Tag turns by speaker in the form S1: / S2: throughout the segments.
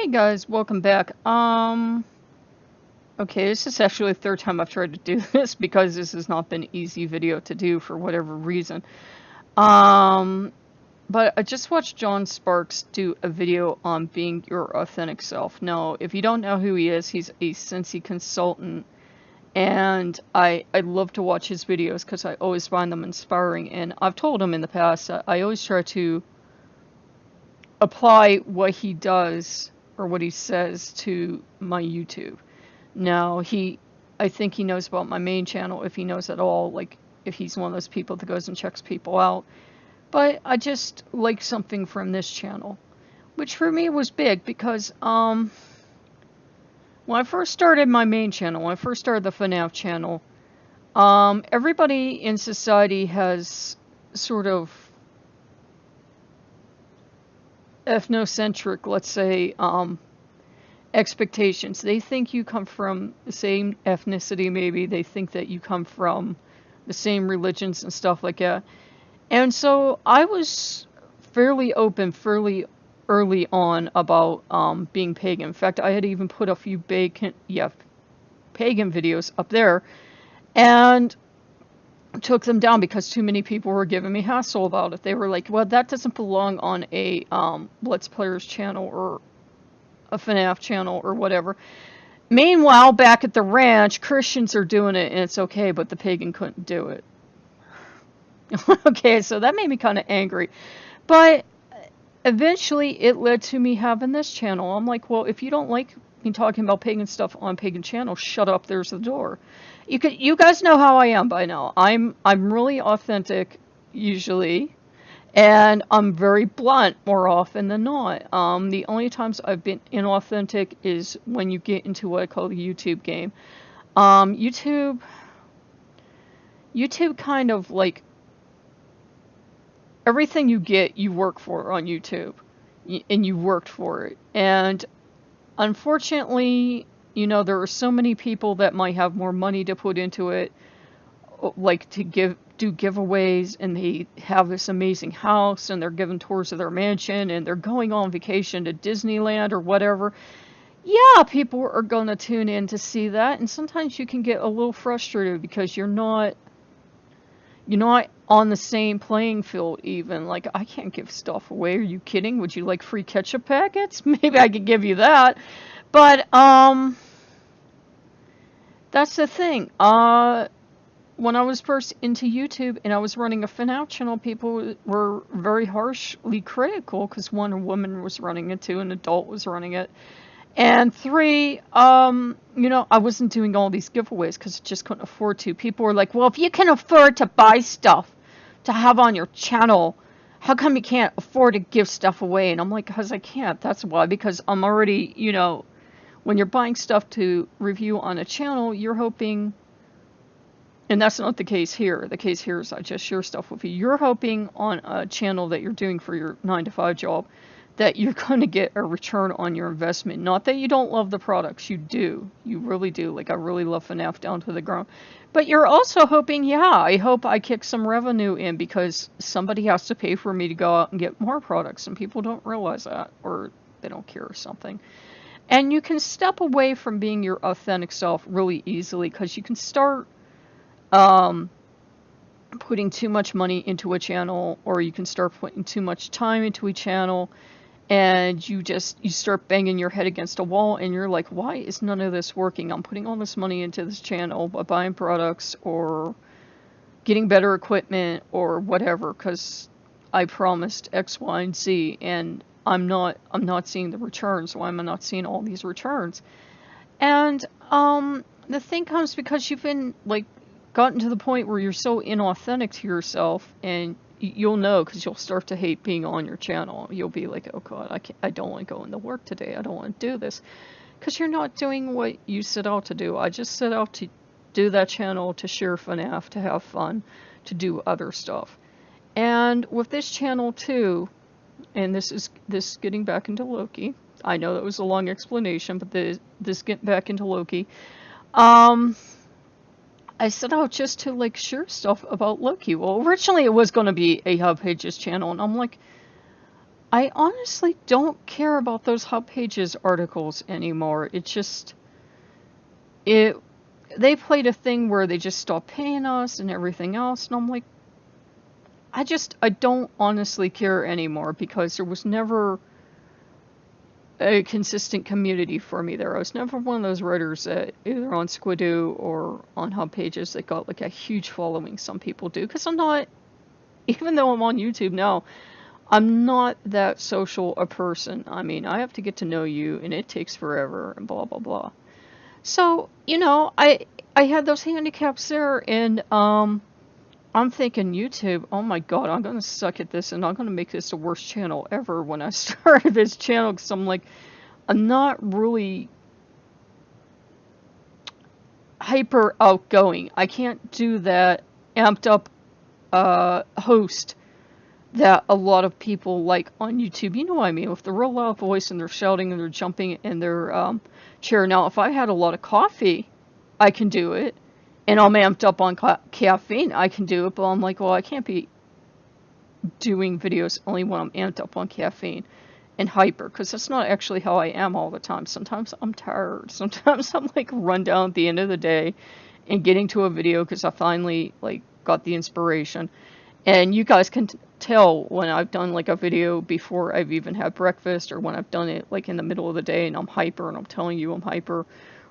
S1: Hey guys, welcome back. Okay, this is actually the third time I've tried to do this because this has not been an easy video to do for whatever reason. Um, but I just watched John Sparks do a video on being your authentic self. Now, if you don't know who he is, he's a Cincy consultant, and I love to watch his videos because I always find them inspiring. And I've told him in the past that I always try to apply what he does or what he says to my YouTube. Now, I think he knows about my main channel, if he knows at all, like if he's one of those people that goes and checks people out. But I just like something from this channel, which for me was big because when I first started my main channel, when I first started the FNAF channel, everybody in society has sort of ethnocentric, let's say, expectations. They think you come from the same ethnicity, maybe. They think that you come from the same religions and stuff like that. And so I was fairly open, fairly early on about being pagan. In fact, I had even put a few pagan videos up there and took them down because too many people were giving me hassle about it. They were like, well, that doesn't belong on a Let's Players channel or a FNAF channel or whatever. Meanwhile, back at the ranch, Christians are doing it and it's okay, but the pagan couldn't do it. Okay, so that made me kind of angry. But eventually it led to me having this channel. I'm like, well, if you don't like me talking about pagan stuff on pagan channels, shut up, there's the door. You guys know how I am by now. I'm really authentic usually, and I'm very blunt more often than not. The only times I've been inauthentic is when you get into what I call the YouTube game. YouTube kind of like everything you get, you work for on YouTube, and you worked for it. And unfortunately, you know, there are so many people that might have more money to put into it, like to do giveaways, and they have this amazing house and they're giving tours of their mansion and they're going on vacation to Disneyland or whatever. Yeah, people are going to tune in to see that, and sometimes you can get a little frustrated because you're not on the same playing field even. Like, I can't give stuff away. Are you kidding? Would you like free ketchup packets? Maybe I could give you that. But that's the thing. When I was first into YouTube and I was running a FNAF channel, people were very harshly critical because one, a woman was running it, two, an adult was running it, and three, you know, I wasn't doing all these giveaways because I just couldn't afford to. People were like, well, if you can afford to buy stuff to have on your channel, how come you can't afford to give stuff away? And I'm like, because I can't. That's why, because I'm already, you know, when you're buying stuff to review on a channel, you're hoping, and that's not the case here. The case here is I just share stuff with you. You're hoping on a channel that you're doing for your 9-to-5 job that you're going to get a return on your investment. Not that you don't love the products. You do. You really do. Like, I really love FNAF down to the ground. But you're also hoping, yeah, I hope I kick some revenue in because somebody has to pay for me to go out and get more products. And people don't realize that, or they don't care or something. And you can step away from being your authentic self really easily because you can start putting too much money into a channel, or you can start putting too much time into a channel, and you start banging your head against a wall and you're like, why is none of this working? I'm putting all this money into this channel by buying products or getting better equipment or whatever because I promised X, Y, and Z, and I'm not seeing the returns. Why am I not seeing all these returns? And the thing comes because you've been like gotten to the point where you're so inauthentic to yourself, and you'll know because you'll start to hate being on your channel. You'll be like, oh god, I don't want to go into work today. I don't want to do this because you're not doing what you set out to do. I just set out to do that channel to share FNAF, to have fun, to do other stuff. And with this channel too, and this getting back into Loki. I know that was a long explanation, but this getting back into Loki. I set out just to like share stuff about Loki. Well, originally it was going to be a Hub Pages channel, and I'm like, I honestly don't care about those Hub Pages articles anymore. It's just, it, they played a thing where they just stopped paying us and everything else, and I'm like, I don't honestly care anymore because there was never a consistent community for me there. I was never one of those writers that either on Squidoo or on Hub Pages that got like a huge following. Some people do, because I'm not, even though I'm on YouTube now, I'm not that social a person. I mean, I have to get to know you, and it takes forever, and blah blah blah. So, I had those handicaps there, and I'm thinking YouTube, oh my god, I'm gonna suck at this, and I'm gonna make this the worst channel ever when I started this channel, because I'm like, I'm not really hyper outgoing. I can't do that amped up host that a lot of people like on YouTube. You know what I mean? With the real loud voice, and they're shouting and they're jumping in their chair. Now, if I had a lot of coffee, I can do it. And I'm amped up on caffeine, I can do it. But I'm like, well, I can't be doing videos only when I'm amped up on caffeine and hyper, because that's not actually how I am all the time. Sometimes I'm tired. Sometimes I'm like run down at the end of the day and getting to a video because I finally like got the inspiration. And you guys can tell when I've done like a video before I've even had breakfast, or when I've done it like in the middle of the day and I'm hyper and I'm telling you I'm hyper,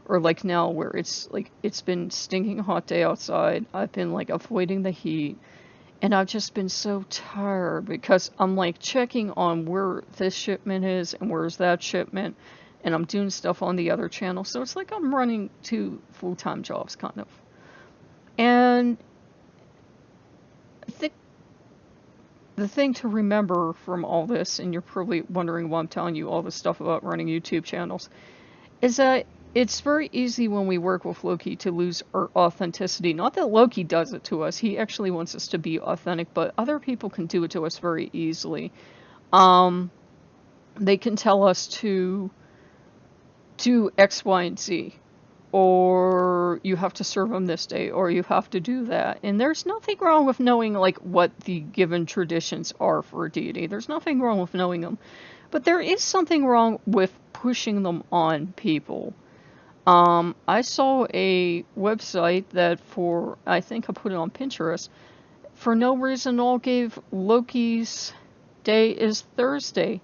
S1: or like now where it's like it's been stinking hot day outside. I've been like avoiding the heat, and I've just been so tired because I'm like checking on where this shipment is and where's that shipment, and I'm doing stuff on the other channel. So it's like I'm running two full-time jobs kind of. And I think the thing to remember from all this, and you're probably wondering why I'm telling you all this stuff about running YouTube channels, is that it's very easy when we work with Loki to lose our authenticity. Not that Loki does it to us. He actually wants us to be authentic, but other people can do it to us very easily. They can tell us to do X, Y, and Z. Or you have to serve them this day, or you have to do that. And there's nothing wrong with knowing like what the given traditions are for a deity. There's nothing wrong with knowing them. But there is something wrong with pushing them on people. I saw a website that I think I put it on Pinterest, for no reason at all gave Loki's day is Thursday.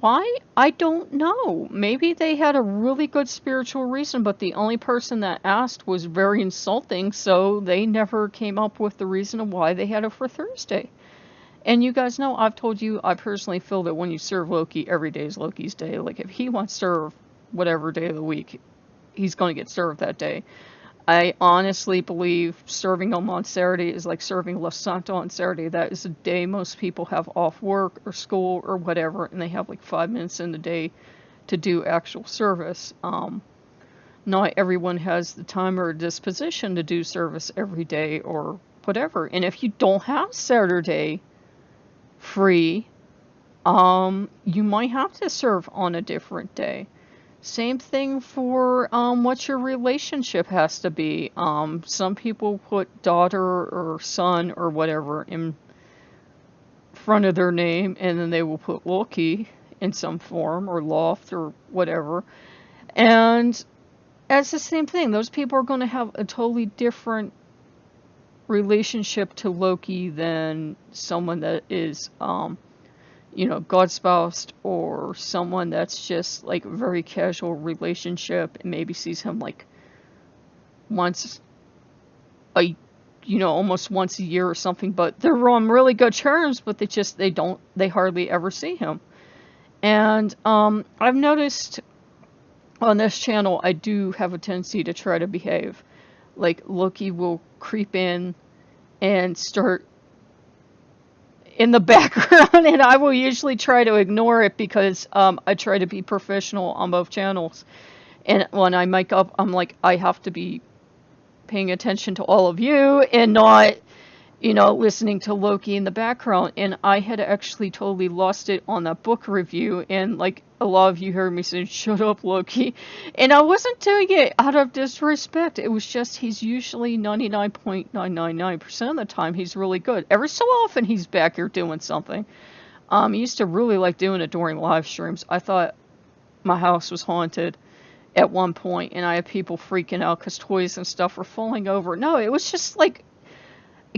S1: Why? I don't know. Maybe they had a really good spiritual reason, but the only person that asked was very insulting, so they never came up with the reason of why they had it for Thursday. And you guys know, I've told you, I personally feel that when you serve Loki, every day is Loki's day. Like, if he wants to serve whatever day of the week, he's going to get served that day. I honestly believe serving him on Saturday is like serving La Santa on Saturday. That is a day most people have off work or school or whatever, and they have like 5 minutes in the day to do actual service. Not everyone has the time or disposition to do service every day or whatever. And if you don't have Saturday free, you might have to serve on a different day. Same thing for what your relationship has to be. Some people put daughter or son or whatever in front of their name, and then they will put Loki in some form, or Loft or whatever. And that's the same thing. Those people are going to have a totally different relationship to Loki than someone that is God spoused, or someone that's just like a very casual relationship and maybe sees him like once almost once a year or something, but they're on really good terms, but they hardly ever see him. And I've noticed on this channel, I do have a tendency to try to behave. Like, Loki will creep in and start in the background, and I will usually try to ignore it because I try to be professional on both channels. And when I mic up, I'm like, I have to be paying attention to all of you and not, listening to Loki in the background. And I had actually totally lost it on that book review, and like a lot of you heard me say, shut up, Loki. And I wasn't doing it out of disrespect. It was just, he's usually 99.999% of the time, he's really good. Every so often, he's back here doing something. I used to really like doing it during live streams. I thought my house was haunted at one point, and I had people freaking out because toys and stuff were falling over. No, it was just like,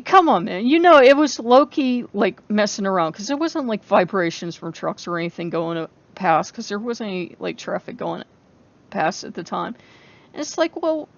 S1: come on, man. You know, it was Loki like messing around because there wasn't like vibrations from trucks or anything going past because there wasn't any like traffic going past at the time. And it's like, well,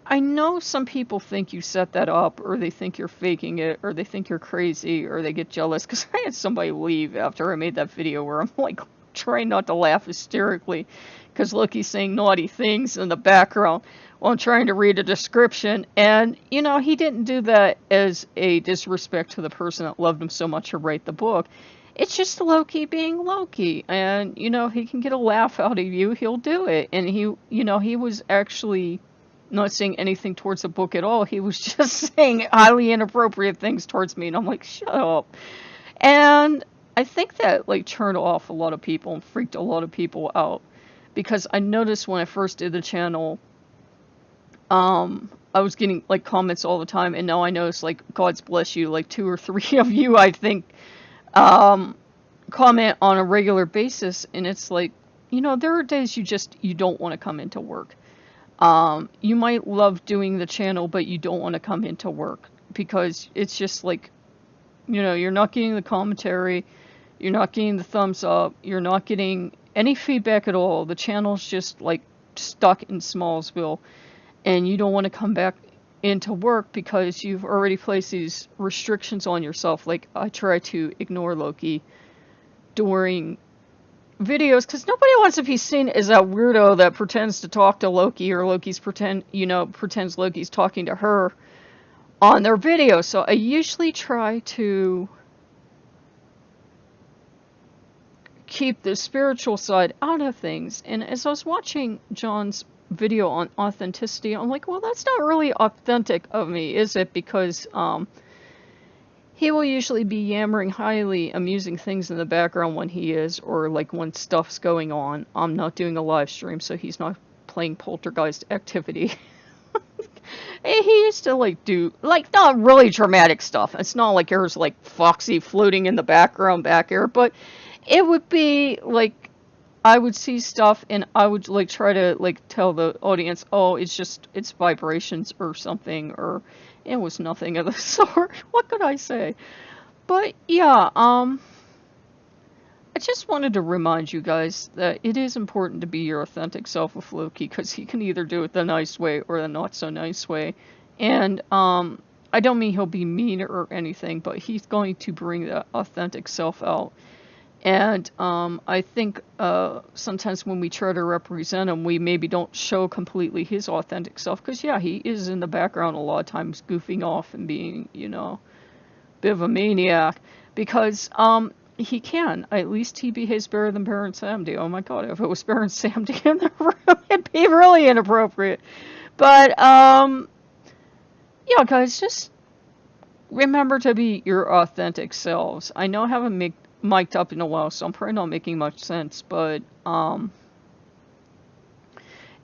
S1: I know some people think you set that up, or they think you're faking it, or they think you're crazy, or they get jealous. Because I had somebody leave after I made that video where I'm like trying not to laugh hysterically because Loki's saying naughty things in the background while I'm trying to read a description. And, you know, he didn't do that as a disrespect to the person that loved him so much to write the book. It's just Loki being Loki. And, you know, he can get a laugh out of you, he'll do it. And he, you know, he was actually not saying anything towards the book at all. He was just saying highly inappropriate things towards me. And I'm like, shut up. And I think that like turned off a lot of people and freaked a lot of people out. Because I noticed when I first did the channel, I was getting like comments all the time, and now I notice like God's bless you, like 2 or 3 of you I think comment on a regular basis, and it's like, you know, there are days you don't want to come into work. You might love doing the channel, but you don't want to come into work because it's just like, you know, you're not getting the commentary, you're not getting the thumbs up, you're not getting any feedback at all. The channel's just like stuck in Smallsville, and you don't want to come back into work because you've already placed these restrictions on yourself. Like, I try to ignore Loki during videos because nobody wants to be seen as that weirdo that pretends to talk to Loki, or pretends Loki's talking to her on their video. So I usually try to keep the spiritual side out of things. And as I was watching John's video on authenticity, I'm like, well, that's not really authentic of me, is it? Because he will usually be yammering highly amusing things in the background when he is, or like when stuff's going on. I'm not doing a live stream, so he's not playing poltergeist activity. He used to like do like not really dramatic stuff. It's not like there's like Foxy floating in the background back here, but it would be like I would see stuff and I would like try to like tell the audience, oh, it's vibrations or something, or it was nothing of the sort. What could I say? But yeah, I just wanted to remind you guys that it is important to be your authentic self with Loki, because he can either do it the nice way or the not so nice way. And I don't mean he'll be mean or anything, but he's going to bring that authentic self out. And I think sometimes when we try to represent him, we maybe don't show completely his authentic self. Because, yeah, he is in the background a lot of times goofing off and being, you know, a bit of a maniac. Because he can. At least he behaves better than Baron Samedi. Oh, my God. If it was Baron Samedi in the room, it'd be really inappropriate. But, yeah, guys, just remember to be your authentic selves. I know I haven't mic'd up in a while, so I'm probably not making much sense, but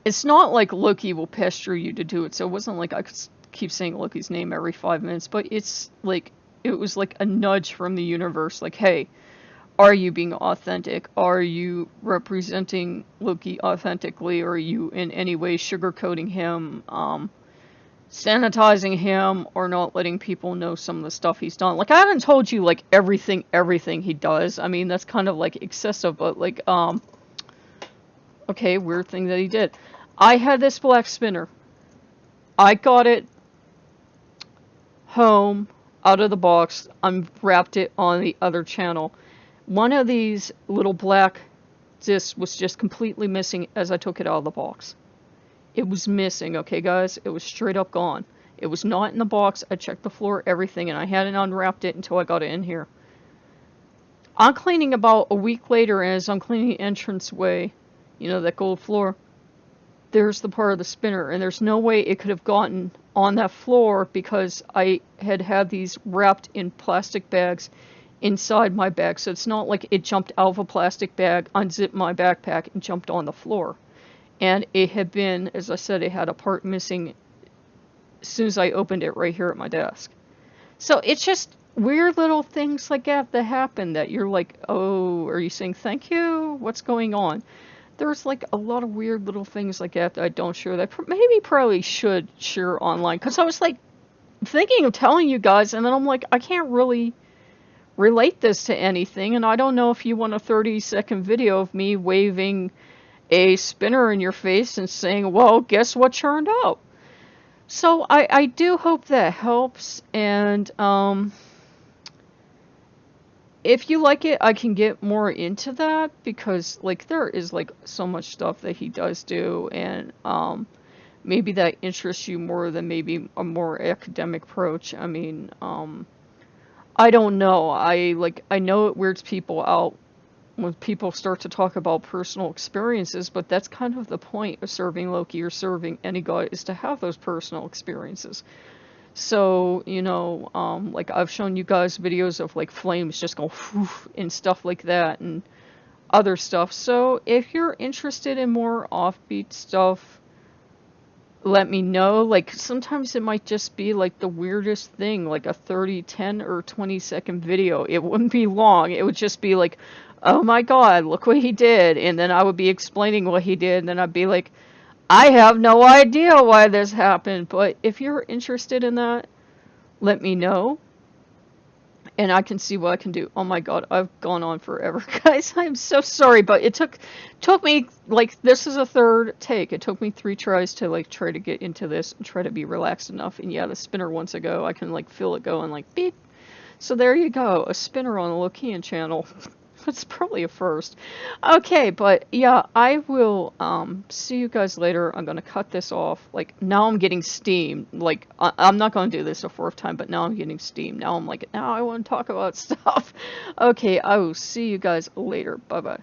S1: it's not like Loki will pester you to do it, so it wasn't like I could keep saying Loki's name every 5 minutes, but it's like, it was like a nudge from the universe, like, hey, are you being authentic? Are you representing Loki authentically? Or are you in any way sugarcoating him, sanitizing him, or not letting people know some of the stuff he's done? Like, I haven't told you like everything he does. I mean, that's kind of like excessive, but like, okay, weird thing that he did. I had this black spinner. I got it home out of the box, unwrapped it on the other channel. One of these little black discs was just completely missing as I took it out of the box. It was missing, okay, guys? It was straight up gone. It was not in the box. I checked the floor, everything, and I hadn't unwrapped it until I got it in here. I'm cleaning about a week later, and as I'm cleaning the entranceway, you know, that gold floor, there's the part of the spinner, and there's no way it could have gotten on that floor because I had these wrapped in plastic bags inside my bag. So it's not like it jumped out of a plastic bag, unzipped my backpack, and jumped on the floor. And it had been, as I said, it had a part missing as soon as I opened it right here at my desk. So it's just, weird little things like that happen that you're like, oh, are you saying thank you? What's going on? There's like a lot of weird little things like that I don't share that maybe probably should share online. Because I was like thinking of telling you guys, and then I'm like, I can't really relate this to anything, and I don't know if you want a 30-second video of me waving a spinner in your face and saying, well, guess what turned up? So I do hope that helps, and if you like it, I can get more into that, because like there is like so much stuff that he does do, and maybe that interests you more than maybe a more academic approach. I mean, I don't know. I know it weirds people out when people start to talk about personal experiences, but that's kind of the point of serving Loki or serving any god, is to have those personal experiences. So, you know, like I've shown you guys videos of like flames just go whoosh and stuff like that and other stuff. So if you're interested in more offbeat stuff, let me know. Like sometimes it might just be like the weirdest thing, like a 30, 10 or 20-second video. It wouldn't be long. It would just be like, oh my God, look what he did. And then I would be explaining what he did. And then I'd be like, I have no idea why this happened. But if you're interested in that, let me know. And I can see what I can do. Oh my God, I've gone on forever, guys. I'm so sorry, but it took me, like, this is a third take. It took me 3 tries to like try to get into this and try to be relaxed enough. And yeah, the spinner once ago, I can like feel it going like beep. So there you go, a spinner on the Lokean channel. That's probably a first. Okay, but yeah, I will see you guys later. I'm gonna cut this off. Like now I'm getting steam. Like I'm not gonna do this a 4th time, but now I'm getting steam. Now I'm like, now I want to talk about stuff. Okay, I will see you guys later. Bye bye.